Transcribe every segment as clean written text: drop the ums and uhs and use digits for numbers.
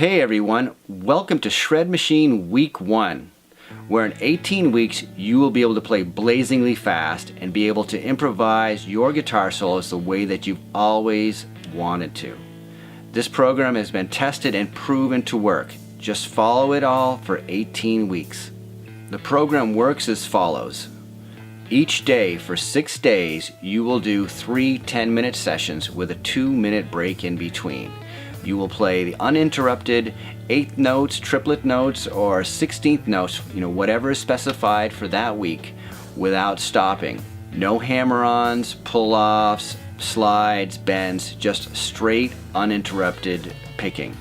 Hey everyone, welcome to Shred Machine Week 1, where in 18 weeks you will be able to play blazingly fast and be able to improvise your guitar solos the way that you've always wanted to. This program has been tested and proven to work. Just follow it all for 18 weeks. The program works as follows. Each day for 6 days you will do 3 10-minute sessions with a 2-minute break in between. You will play the uninterrupted 8th notes, triplet notes, or 16th notes, whatever is specified for that week, without stopping. No hammer-ons, pull-offs, slides, bends, just straight uninterrupted picking.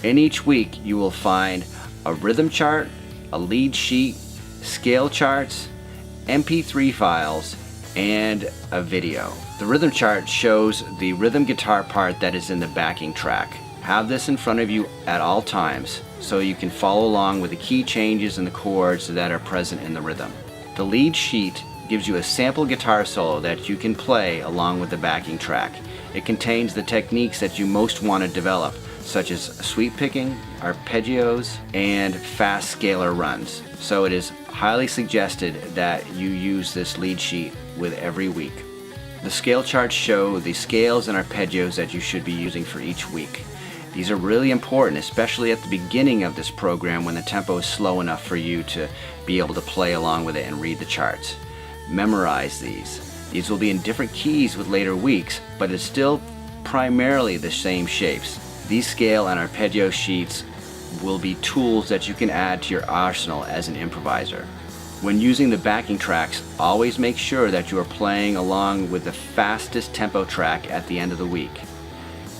In each week you will find a rhythm chart, a lead sheet, scale charts, MP3 files, and a video. The rhythm chart shows the rhythm guitar part that is in the backing track. Have this in front of you at all times so you can follow along with the key changes and the chords that are present in the rhythm. The lead sheet gives you a sample guitar solo that you can play along with the backing track. It contains the techniques that you most want to develop, such as sweep picking, arpeggios, and fast scalar runs. So it is highly suggested that you use this lead sheet with every week. The scale charts show the scales and arpeggios that you should be using for each week. These are really important, especially at the beginning of this program when the tempo is slow enough for you to be able to play along with it and read the charts. Memorize these. These will be in different keys with later weeks, but it's still primarily the same shapes. These scale and arpeggio sheets will be tools that you can add to your arsenal as an improviser. When using the backing tracks, always make sure that you are playing along with the fastest tempo track at the end of the week.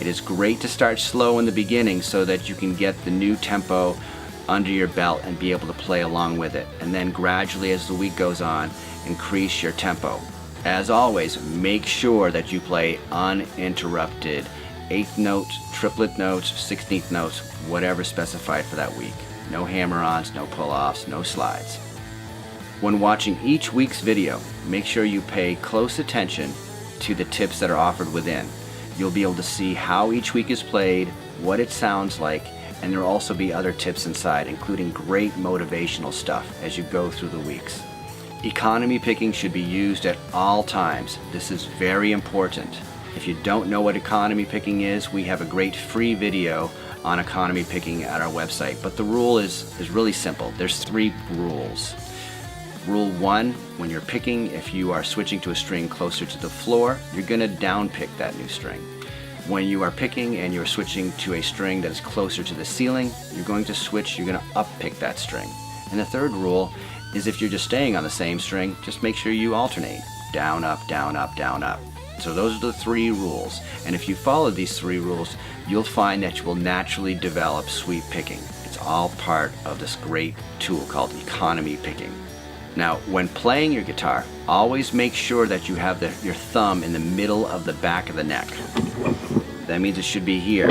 It is great to start slow in the beginning so that you can get the new tempo under your belt and be able to play along with it, and then gradually as the week goes on, increase your tempo. As always, make sure that you play uninterrupted 8th notes, triplet notes, 16th notes, whatever specified for that week. No hammer-ons, no pull-offs, no slides. When watching each week's video, make sure you pay close attention to the tips that are offered within. You'll be able to see how each week is played, what it sounds like, and there will also be other tips inside, including great motivational stuff as you go through the weeks. Economy picking should be used at all times. This is very important. If you don't know what economy picking is, we have a great free video on economy picking at our website, but the rule is really simple. There's 3 rules. Rule 1, when you're picking, if you are switching to a string closer to the floor, you're going to down pick that new string. When you are picking and you're switching to a string that is closer to the ceiling, you're going to up pick that string. And the 3rd rule is if you're just staying on the same string, just make sure you alternate. Down, up, down, up, down, up. So those are the 3 rules. And if you follow these 3 rules, you'll find that you will naturally develop sweep picking. It's all part of this great tool called economy picking. Now, when playing your guitar, always make sure that you have your thumb in the middle of the back of the neck. That means it should be here.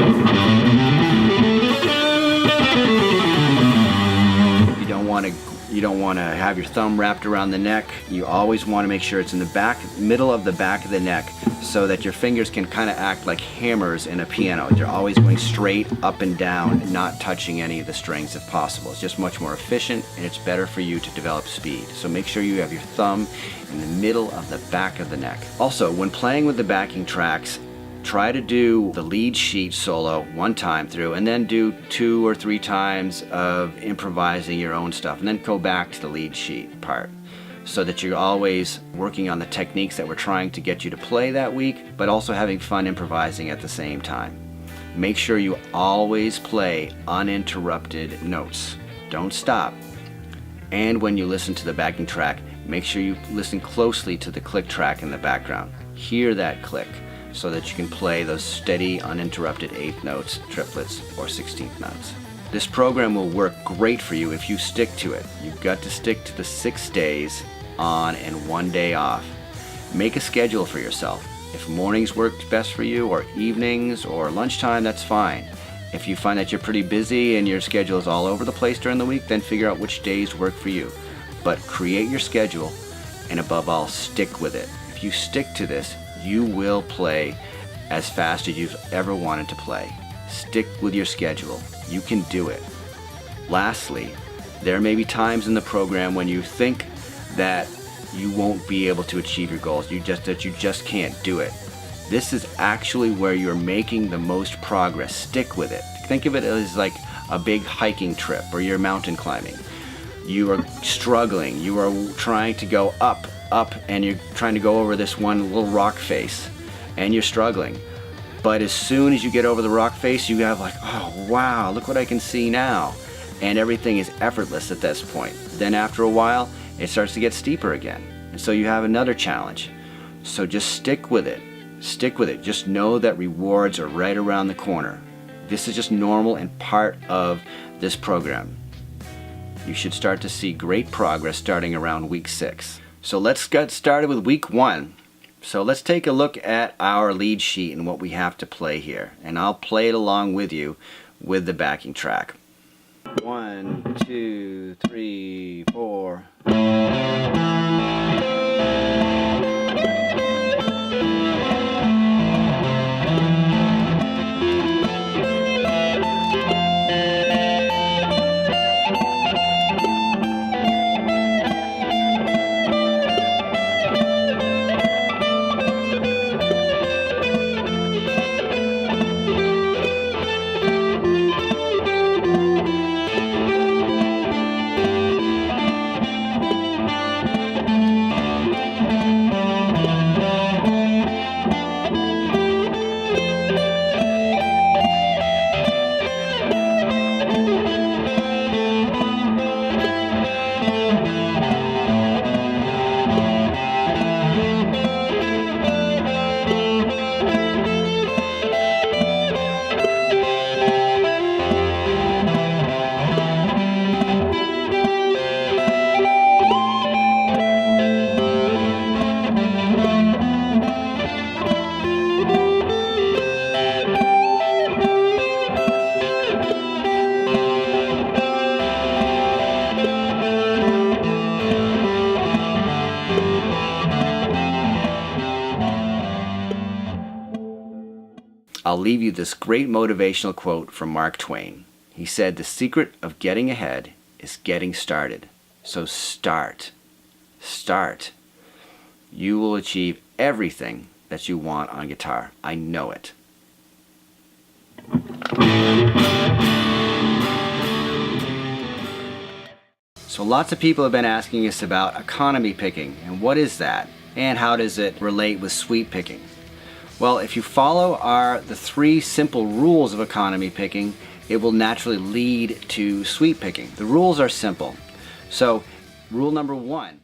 You don't want to have your thumb wrapped around the neck. You always want to make sure it's in the middle of the back of the neck, so that your fingers can kind of act like hammers in a piano. They're always going straight up and down, not touching any of the strings if possible. It's just much more efficient, and it's better for you to develop speed. So make sure you have your thumb in the middle of the back of the neck. Also, when playing with the backing tracks, try to do the lead sheet solo 1 time through, and then do 2 or 3 times of improvising your own stuff, and then go back to the lead sheet part, so that you're always working on the techniques that we're trying to get you to play that week, but also having fun improvising at the same time. Make sure you always play uninterrupted notes. Don't stop. And when you listen to the backing track, make sure you listen closely to the click track in the background. Hear that click, so that you can play those steady, uninterrupted 8th notes, triplets, or 16th notes. This program will work great for you if you stick to it. You've got to stick to the 6 days on and 1 day off. Make a schedule for yourself. If mornings work best for you, or evenings, or lunchtime, that's fine. If you find that you're pretty busy and your schedule is all over the place during the week, then figure out which days work for you. But create your schedule, and above all, stick with it. If you stick to this, you will play as fast as you've ever wanted to play. Stick with your schedule. You can do it. Lastly, there may be times in the program when you think that you won't be able to achieve your goals, you just can't do it. This is actually where you're making the most progress. Stick with it. Think of it as like a big hiking trip or you're mountain climbing. You are struggling, you are trying to go up, and you're trying to go over this one little rock face, and you're struggling. But as soon as you get over the rock face, you have like, oh wow, look what I can see now. And everything is effortless at this point. Then after a while, it starts to get steeper again. And so you have another challenge. So just stick with it. Stick with it. Just know that rewards are right around the corner. This is just normal and part of this program. You should start to see great progress starting around week 6. So let's get started with week 1. So let's take a look at our lead sheet and what we have to play here. And I'll play it along with you with the backing track. 1, 2, 3, 4. I'll leave you this great motivational quote from Mark Twain. He said, "The secret of getting ahead is getting started." So start. Start. You will achieve everything that you want on guitar. I know it. So lots of people have been asking us about economy picking, and what is that? And how does it relate with sweep picking? Well, if you follow the 3 simple rules of economy picking, it will naturally lead to sweep picking. The rules are simple. So, rule number 1.